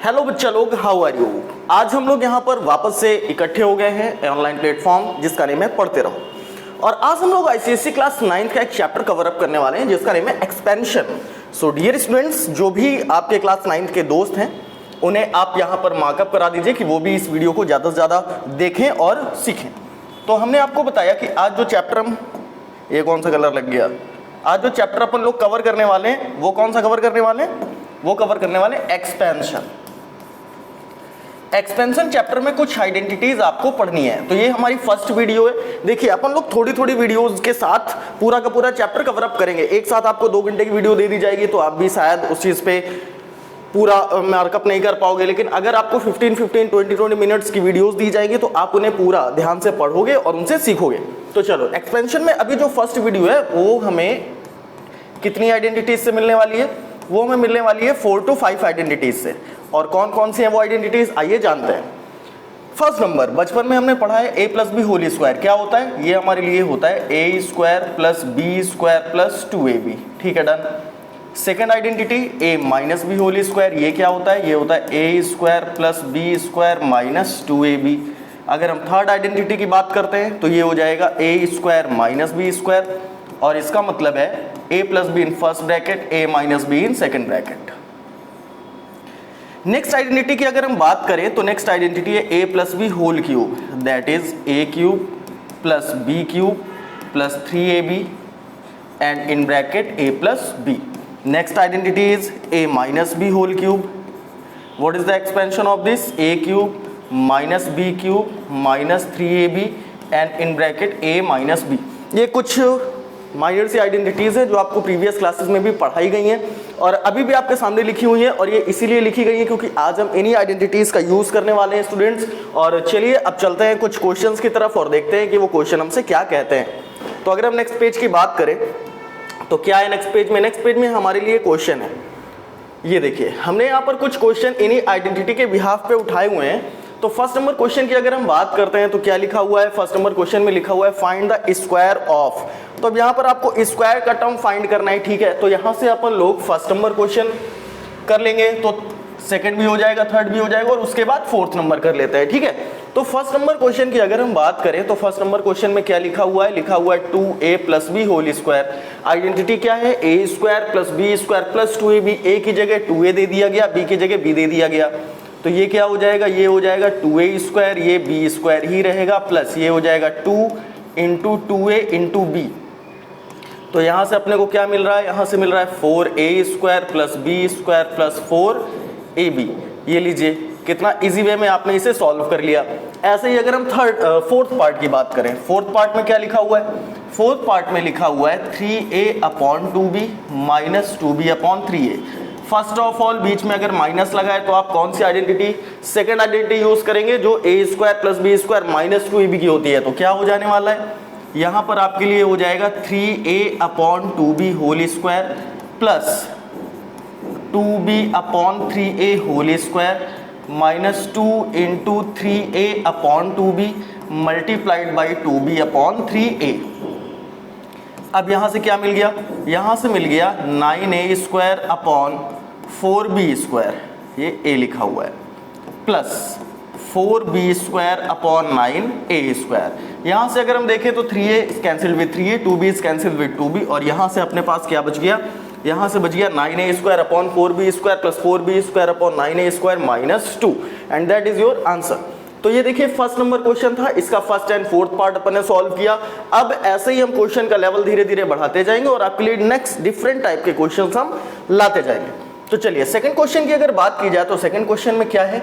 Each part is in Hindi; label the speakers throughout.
Speaker 1: हेलो बच्चा लोग, हाउ आर यू। आज हम लोग यहाँ पर वापस से इकट्ठे हो गए हैं ऑनलाइन प्लेटफॉर्म जिसका नेम है पढ़ते रहो। और आज हम लोग आईसीएसई क्लास 9 का एक चैप्टर कवर अप करने वाले हैं जिसका नेम है एक्सपेंशन। सो डियर स्टूडेंट्स, जो भी आपके क्लास 9 के दोस्त हैं उन्हें आप यहाँ पर मार्कअप करा दीजिए कि वो भी इस वीडियो को ज़्यादा से ज़्यादा देखें और सीखें। तो हमने आपको बताया कि आज जो चैप्टर हम, ये कौन सा कलर लग गया, आज जो चैप्टर अपन लोग कवर करने वाले हैं वो कौन सा कवर करने वाले हैं, वो कवर करने वाले एक्सपेंशन। एक्सपेंशन चैप्टर में कुछ आइडेंटिटीज आपको पढ़नी है, तो ये हमारी फर्स्ट वीडियो है। देखिए अपन लोग थोड़ी थोड़ी वीडियोस के साथ पूरा का पूरा चैप्टर कवर अप करेंगे। एक साथ आपको 2 घंटे की वीडियो दे दी जाएगी तो आप भी शायद उस चीज पे पूरा मार्कअप नहीं कर पाओगे, लेकिन अगर आपको 15-15, 20-20 मिनट्स की वीडियोस दी जाएगी तो आप उन्हें पूरा ध्यान से पढ़ोगे और उनसे सीखोगे। तो चलो, एक्सपेंशन में अभी जो फर्स्ट वीडियो है वो हमें कितनी आइडेंटिटीज से मिलने वाली है, वो हमें मिलने वाली है 4 to 5 आइडेंटिटीज से। और कौन कौन सी है वो आइडेंटिटीज, आइए जानते हैं। फर्स्ट नंबर, बचपन में हमने पढ़ा है a + b होल स्क्वायर। क्या होता है, ये हमारे लिए होता है a² + b² + 2ab। ठीक है, done. Second identity a - b whole square, ये क्या होता है, ये होता है a² + b² - 2ab। अगर हम थर्ड आइडेंटिटी की बात करते हैं तो ये हो जाएगा a² - b², और इसका मतलब है a + b in first bracket, a - b in second bracket. Next identity की अगर हम बात करें तो नेक्स्ट आइडेंटिटी है a + b whole cube, that is a³ + b³ + 3ab and in bracket a + b। Next identity is a - b whole cube. What is the expansion of this, a³ - b³ - 3ab and in bracket a - b। ये कुछ माइनर सी आइडेंटिटीज है जो आपको प्रीवियस क्लासेस में भी पढ़ाई गई हैं और अभी भी आपके सामने लिखी हुई है, और ये इसीलिए लिखी गई है क्योंकि आज हम इन्हीं आइडेंटिटीज का यूज करने वाले हैं स्टूडेंट्स। और चलिए अब चलते हैं कुछ क्वेश्चंस की तरफ और देखते हैं कि वो क्वेश्चन हमसे क्या कहते हैं। तो अगर हम नेक्स्ट पेज की बात करें तो क्या है नेक्स्ट पेज में, नेक्स्ट पेज में हमारे लिए क्वेश्चन है। ये देखिए, हमने यहाँ पर कुछ क्वेश्चन इन्हीं आइडेंटिटी के बिहाफ पे उठाए हुए हैं। तो फर्स्ट नंबर क्वेश्चन की अगर हम बात करते हैं तो क्या लिखा हुआ है, फर्स्ट नंबर क्वेश्चन में लिखा हुआ है फाइंड द स्क्वायर ऑफ। तो अब यहाँ पर आपको स्क्वायर का टर्म फाइंड करना है, ठीक है। तो यहाँ से अपन लोग फर्स्ट नंबर क्वेश्चन कर लेंगे तो सेकंड भी हो जाएगा, थर्ड भी हो जाएगा, और उसके बाद फोर्थ नंबर कर लेते हैं, ठीक है। तो फर्स्ट नंबर क्वेश्चन की अगर हम बात करें तो फर्स्ट नंबर क्वेश्चन में क्या लिखा हुआ है, लिखा हुआ है 2a + b whole square. Identity क्या है, a² + b² + 2ab। a की जगह 2a दे दिया गया, b की जगह b दे दिया गया, तो ये क्या हो जाएगा, ये हो जाएगा 2a², ये b² ही रहेगा, प्लस ये हो जाएगा 2 × 2a × b। तो यहाँ से अपने को क्या मिल रहा है, यहाँ से मिल रहा है 4a² + b² + 4ab। ये लीजिए, कितना इजी वे में आपने इसे सॉल्व कर लिया। ऐसे ही अगर हम फोर्थ पार्ट की बात करें, फोर्थ पार्ट में क्या लिखा हुआ है, फोर्थ पार्ट में लिखा हुआ है 3a/2b - 2b/3a। First of all बीच में अगर माइनस लगा है तो आप कौन सी आइडेंटिटी, सेकंड आइडेंटिटी यूज करेंगे जो a² + b² - 2ab की होती है। तो क्या हो जाने वाला है, यहाँ पर आपके लिए हो जाएगा 3a/2b whole square plus 2b/3a whole square - 2 × 3a/2b multiplied by 2b/3a। अब यहाँ से क्या मिल गया, यहाँ से मिल गया 9a² / 4b², ये a लिखा हुआ है, प्लस 4b² / 9a²। यहाँ से अगर हम देखें तो 3a cancel with 3a, 2b is cancel with 2b, और यहाँ से अपने पास क्या बच गया, यहाँ से बच गया 9a² / 4b² + 4b² / 9a² - 2, and that is your answer. तो ये देखिए फर्स्ट नंबर क्वेश्चन था, इसका फर्स्ट एंड फोर्थ पार्ट अपन ने सॉल्व किया। अब ऐसे ही हम क्वेश्चन का लेवल धीरे धीरे बढ़ाते जाएंगे और आपके लिए नेक्स्ट डिफरेंट टाइप के क्वेश्चंस हम लाते जाएंगे। तो चलिए सेकंड क्वेश्चन की अगर बात की जाए तो सेकंड क्वेश्चन में क्या है,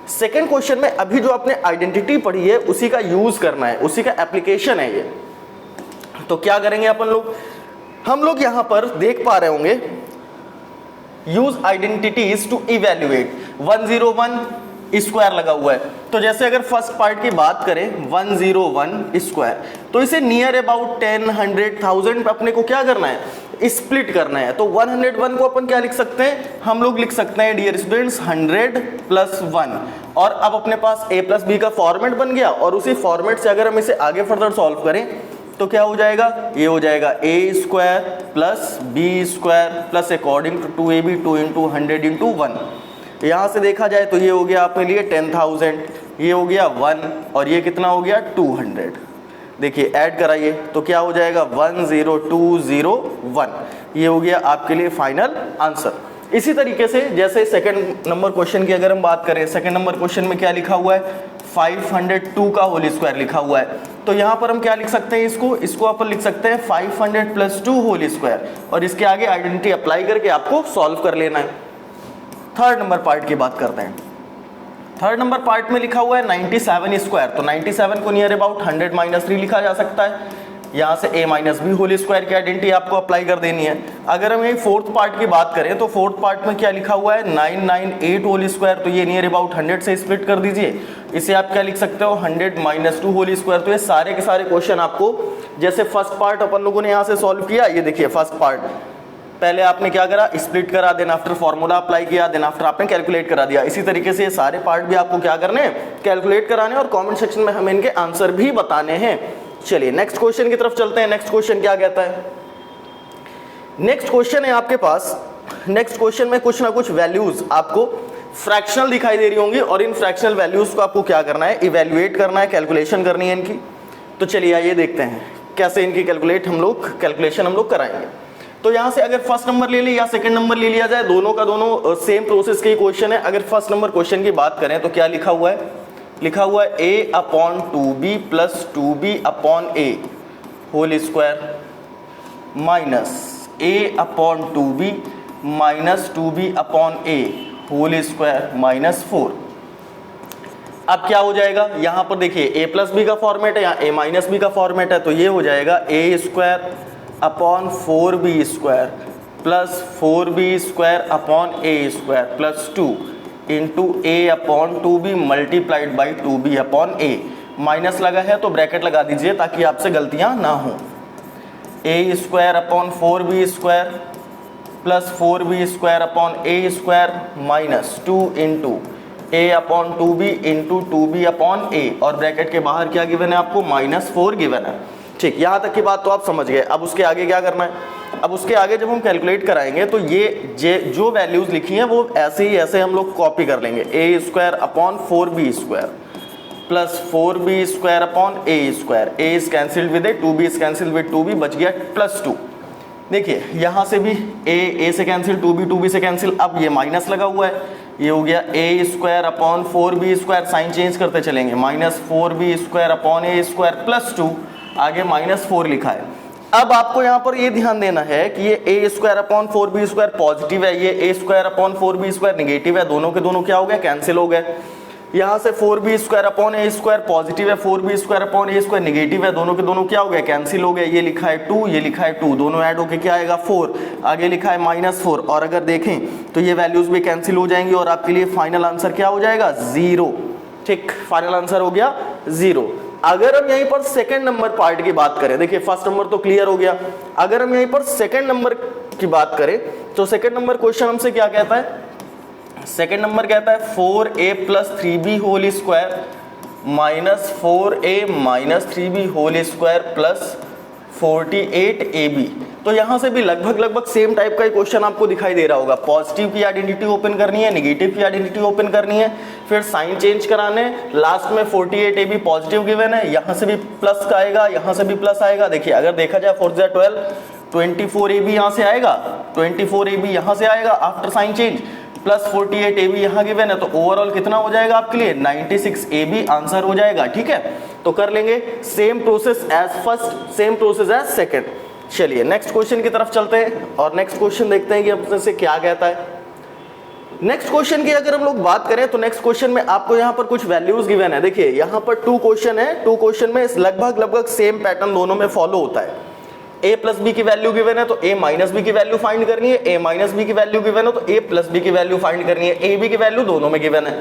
Speaker 1: सेकंड क्वेश्चन में अभी जो आपने आइडेंटिटी पढ़ी है उसी का यूज करना है, उसी का एप्लीकेशन है ये। तो क्या करेंगे अपन लोग, हम लोग यहां पर देख पा रहे होंगे use identities to evaluate 101 square लगा हुआ है। तो जैसे अगर फर्स्ट पार्ट की बात करें 101 स्क्वायर, तो इसे नियर अबाउट 10, 100, 1000 अपने को क्या करना है, स्प्लिट करना है। तो 101 को अपन क्या लिख सकते हैं, हम लोग लिख सकते हैं डियर स्टूडेंट्स 100 + 1। और अब अपने पास a + b का फॉर्मेट बन गया, और उसी फॉर्मेट से अगर हम इसे आगे फर्दर सॉल्व करें तो क्या हो जाएगा, ये हो जाएगा a² + b² + according to 2ab 2 × 100 × 1। यहाँ से देखा जाए तो ये हो गया आपके लिए 10,000, ये हो गया 1 और ये कितना हो गया 200। देखिए ऐड कराइए तो क्या हो जाएगा 10201, ये हो गया आपके लिए फाइनल आंसर। इसी तरीके से जैसे सेकंड नंबर क्वेश्चन की अगर हम बात करें, सेकंड नंबर क्वेश्चन में क्या लिखा हुआ है 502 का होल स्क्वायर लिखा हुआ है, तो यहाँ पर हम क्या लिख सकते हैं, इसको अपन लिख सकते हैं 500 + 2 होल स्क्वायर और इसके आगे आइडेंटिटी अप्लाई करके आपको सॉल्व कर लेना है। थर्ड नंबर पार्ट की बात करते हैं। थर्ड नंबर पार्ट में लिखा हुआ है 97 स्क्वायर, तो 97 को नियर अबाउट 100 - 3 लिखा जा सकता है। यहाँ से a - b होल स्क्वायर की आइडेंटिटी आपको अप्लाई कर देनी है। अगर हम यही फोर्थ पार्ट की बात करें तो फोर्थ पार्ट में क्या लिखा हुआ है 998 होल स्क्वायर, तो ये नियर अबाउट 100 से स्प्लिट कर दीजिए। इसे आप क्या लिख सकते हो 100 - 2 होल स्क्वायर। तो ये सारे के सारे क्वेश्चन आपको, जैसे फर्स्ट पार्ट अपन लोगों ने यहाँ से सॉल्व किया, ये देखिए फर्स्ट पार्ट पहले आपने क्या करा स्प्लिट करा, देन आफ्टर फॉर्मूला अप्लाई किया, देन आफ्टर आपने कैलकुलेट करा दिया। इसी तरीके से ये सारे पार्ट भी आपको क्या करने हैं कैलकुलेट कराने और कमेंट सेक्शन में हमें इनके आंसर भी बताने हैं। चलिए नेक्स्ट क्वेश्चन की तरफ चलते हैं। नेक्स्ट क्वेश्चन क्या कहता है, नेक्स्ट क्वेश्चन है आपके पास, नेक्स्ट क्वेश्चन में कुछ ना कुछ वैल्यूज आपको फ्रैक्शनल दिखाई दे रही होंगी और इन फ्रैक्शनल वैल्यूज को आपको क्या करना है इवेल्युएट करना है, कैलकुलेशन करनी है इनकी। तो चलिए आइए देखते हैं कैसे इनकी कैलकुलेशन हम लोग कराएंगे। तो यहाँ से अगर फर्स्ट नंबर ले लिया या सेकंड नंबर ले लिया जाए, दोनों का दोनों सेम प्रोसेस के क्वेश्चन है। अगर फर्स्ट नंबर क्वेश्चन की बात करें तो क्या लिखा हुआ है, लिखा हुआ है a/2b + 2b/a whole square minus a/2b - 2b/a whole square minus 4। अब क्या हो जाएगा, यहाँ पर देखिए a + b का फॉर्मेट है या a - b का फॉर्मेट है, तो ये हो जाएगा a² / 4b² + 4b² + 2 into a/2b multiplied by 2b/a। Minus लगा है तो ब्रैकेट लगा दीजिए ताकि आपसे गलतियां ना हो। a² / 4b² + 4b² minus 2 into a/2b into 2b/a और ब्रैकेट के बाहर क्या गिवन है आपको -4 गिवन है। ठीक, यहाँ तक की बात तो आप समझ गए। अब उसके आगे क्या करना है, अब उसके आगे जब हम कैलकुलेट कराएंगे तो ये जो वैल्यूज लिखी हैं वो ऐसे ही ऐसे हम लोग कॉपी कर लेंगे। a² / 4b² + 4b²/a², a is cancelled with a, 2b is cancelled with 2b, बच गया +2। देखिए यहाँ से भी a से कैंसिल, 2b से कैंसिल, अब ये माइनस लगा हुआ है, ये हो गया a² / 4b², साइन चेंज करते चलेंगे -4b²/a² + 2, आगे -4 लिखा है। अब आपको यहाँ पर ये ध्यान देना है कि ये a² / 4b² पॉजिटिव है, ये a² / 4b² निगेटिव है, दोनों के दोनों क्या हो गए कैंसिल हो गए। यहाँ से 4b²/a² पॉजिटिव है, 4b²/a² निगेटिव है, दोनों के दोनों क्या हो गए कैंसिल हो गए। ये लिखा है 2, ये लिखा है 2, दोनों ऐड होके क्या आएगा 4, आगे लिखा है -4 और अगर देखें तो ये वैल्यूज भी कैंसिल हो जाएंगी और आपके लिए फाइनल आंसर क्या हो जाएगा 0। ठीक, फाइनल आंसर हो गया 0। अगर हम यहीं पर सेकंड नंबर पार्ट की बात करें, देखिए फर्स्ट नंबर तो क्लियर हो गया, अगर हम यहीं पर सेकंड नंबर की बात करें तो सेकंड नंबर क्वेश्चन हमसे क्या कहता है, सेकंड नंबर कहता है 4a + 3b whole square minus 4a - 3b whole square plus 48ab। तो यहाँ से भी लगभग सेम टाइप का क्वेश्चन आपको दिखाई दे रहा होगा। पॉजिटिव की आइडेंटिटी ओपन करनी है, नेगेटिव की आइडेंटिटी ओपन करनी है, फिर साइन चेंज कराने, लास्ट में 48ab पॉजिटिव गिवन है, यहाँ से भी प्लस का आएगा, यहाँ से भी प्लस आएगा। देखिए अगर देखा जाए 4 × 12 24ab यहाँ से आएगा, 24ab यहाँ से आएगा after sign change, plus 48ab यहाँ गिवन है, तो ओवरऑल कितना हो जाएगा आपके लिए 96ab आंसर हो जाएगा। ठीक है, तो कर लेंगे same process as first, same process as second. चलिए नेक्स्ट क्वेश्चन की तरफ चलते हैं और नेक्स्ट क्वेश्चन देखते हैं कि अपने से क्या कहता है। नेक्स्ट क्वेश्चन की अगर हम लोग बात करें तो नेक्स्ट क्वेश्चन में आपको यहाँ पर कुछ वैल्यूज गिवन है। देखिए यहाँ पर 2 क्वेश्चन है, 2 क्वेश्चन में लगभग सेम पैटर्न दोनों में फॉलो होता है। a + b की वैल्यू गिवन है तो a - b की वैल्यू फाइंड करनी है, a - b की वैल्यू गिवन है तो a + b की वैल्यू फाइंड करनी है, a b की वैल्यू दोनों में गिवन है।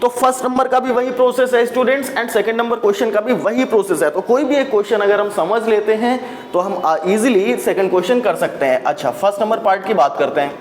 Speaker 1: तो फर्स्ट नंबर का भी वही प्रोसेस है students and second number question का भी वही प्रोसेस है। तो कोई भी एक क्वेश्चन अगर हम समझ लेते हैं तो हम इजीली सेकंड क्वेश्चन कर सकते हैं। अच्छा, फर्स्ट नंबर पार्ट की बात करते हैं।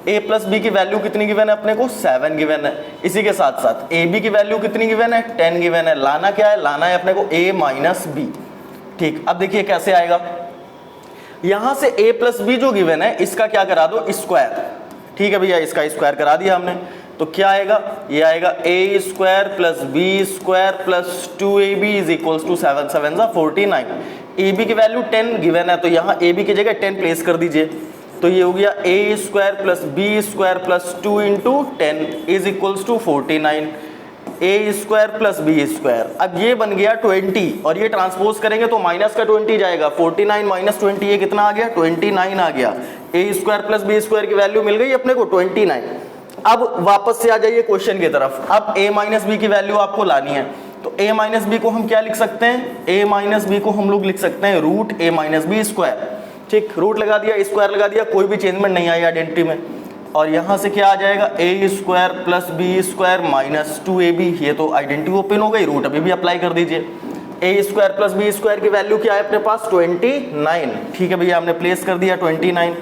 Speaker 1: a + b की वैल्यू कितनी गिवन है अपने को 7 गिवन है, इसी के साथ साथ a b की वैल्यू कितनी गिवन है 10 गिवन है। लाना क्या है, लाना है अपने को a - b। ठीक, अब देखिए कैसे आएगा, यहां से a + b जो गिवन है इसका क्या करा दो स्क्वायर। ठीक है भैया, इसका स्क्वायर करा दिया हमने, तो क्या आएगा, ये आएगा a square plus B square plus 2ab is equals to 7 7 49। A b की वैल्यू 10 गिवन है, तो यहाँ ए बी की जगह 10 प्लेस कर दीजिए, तो ये हो गया a square plus B square plus 2 into 10 is equals to 49, a square plus B square. अब ये बन गया 20 और ये ट्रांसपोज करेंगे तो माइनस का 20 जाएगा, 49 माइनस 20 ये कितना आ गया, 29 आ गया। A square plus B square की वैल्यू मिल गई अपने को 29। अब वापस से आ जाइए क्वेश्चन की तरफ। अब a माइनस बी की वैल्यू आपको लानी है, तो a माइनस बी को हम क्या लिख सकते हैं, a माइनस बी को हम लोग लिख सकते हैं root a minus B square. ठीक, रूट लगा दिया, स्क्वायर लगा दिया, कोई भी चेंजमेंट नहीं आई आइडेंटिटी में। और यहाँ से क्या आ जाएगा, a square plus B square minus 2ab, ये तो आइडेंटिटी ओपन हो गई, रूट अभी भी अप्लाई कर दीजिए। a square plus B square की वैल्यू क्या है अपने पास, 29। ठीक है भैया, हमने प्लेस कर दिया 29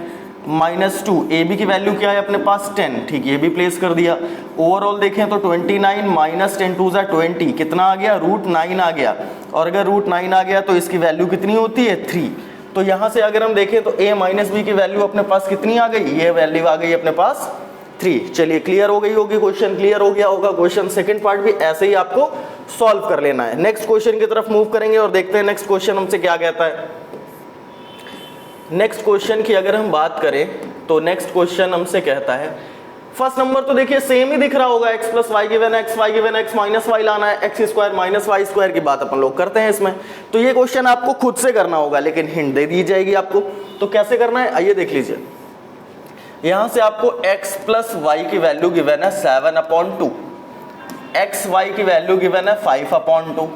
Speaker 1: माइनस 2, ए बी की वैल्यू क्या है अपने पास 10। ठीक, ये भी प्लेस कर दिया। ओवरऑल देखें तो 29 माइनस 10 टू 20, कितना आ गया, रूट 9 आ गया। और अगर रूट 9 आ गया तो इसकी वैल्यू कितनी होती है, 3। तो यहाँ से अगर हम देखें तो a माइनस बी की वैल्यू अपने पास कितनी आ गई, ये वैल्यू आ गई अपने पास 3। चलिए क्लियर हो गई होगी, क्वेश्चन क्लियर हो गया होगा। क्वेश्चन सेकंड पार्ट भी ऐसे ही आपको सॉल्व कर लेना है। नेक्स्ट क्वेश्चन की तरफ मूव करेंगे और देखते हैं नेक्स्ट क्वेश्चन हमसे क्या कहता है। नेक्स्ट क्वेश्चन की अगर हम बात करें तो नेक्स्ट क्वेश्चन हमसे कहता है, फर्स्ट नंबर तो देखिए सेम ही दिख रहा होगा, x plus Y given x, y given x minus Y लाना है, x square minus Y square की बात अपन लोग करते हैं इसमें। तो ये क्वेश्चन आपको खुद से करना होगा, लेकिन हिंट दे दी जाएगी आपको। तो कैसे करना है, आइए देख लीजिए। यहां से आपको x प्लस वाई की वैल्यू गिवन है 7/2, एक्स वाई की वैल्यू गिवन है 5/2,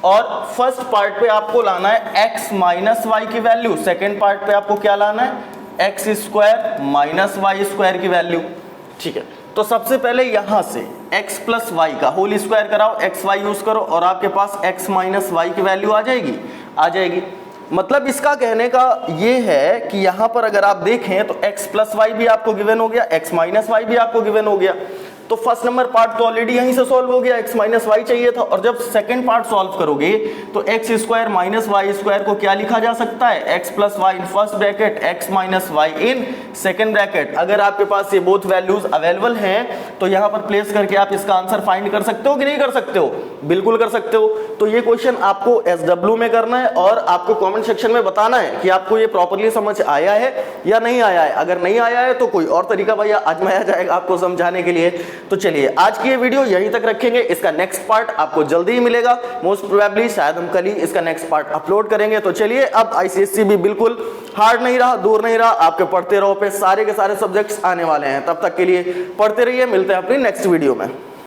Speaker 1: और फर्स्ट पार्ट पे आपको लाना है x माइनस वाई की वैल्यू, सेकेंड पार्ट पे आपको क्या लाना है, X square minus Y square की वैल्यू। ठीक है, तो सबसे पहले यहां से x प्लस वाई का होल स्क्वायर कराओ, एक्स वाई यूज करो और आपके पास x माइनस वाई की वैल्यू आ जाएगी। मतलब इसका कहने का ये है कि यहां पर अगर आप देखें तो x प्लस वाई भी आपको गिवन हो गया, x माइनस वाई भी आपको गिवन हो गया। तो फर्स्ट नंबर पार्ट तो ऑलरेडी यहीं से सॉल्व हो गया, x माइनस वाई चाहिए था। और जब सेकंड पार्ट सॉल्व करोगे तो X square minus Y square को क्या लिखा जा सकता है, x plus Y in first bracket, x minus Y in second bracket. अगर आपके पास ये बोथ वैल्यूज अवेलेबल हैं तो यहाँ पर प्लेस करके आप इसका आंसर फाइंड कर सकते हो कि नहीं कर सकते हो, बिल्कुल कर सकते हो। तो ये क्वेश्चन आपको SW में करना है और आपको कॉमेंट सेक्शन में बताना है कि आपको ये प्रॉपरली समझ आया है या नहीं आया है। अगर नहीं आया है तो कोई और तरीका भैया आजमाया जाएगा आपको समझाने के लिए। तो चलिए आज की ये वीडियो यहीं तक रखेंगे, इसका नेक्स्ट पार्ट आपको जल्दी ही मिलेगा, मोस्ट प्रोबेबली शायद हम कल ही इसका नेक्स्ट पार्ट अपलोड करेंगे। तो चलिए, अब ICSE भी बिल्कुल हार्ड नहीं रहा, दूर नहीं रहा, आपके पढ़ते रहो पे सारे के सारे सब्जेक्ट्स आने वाले हैं। तब तक के लिए पढ़ते रहिए, मिलते हैं अपनी नेक्स्ट वीडियो में।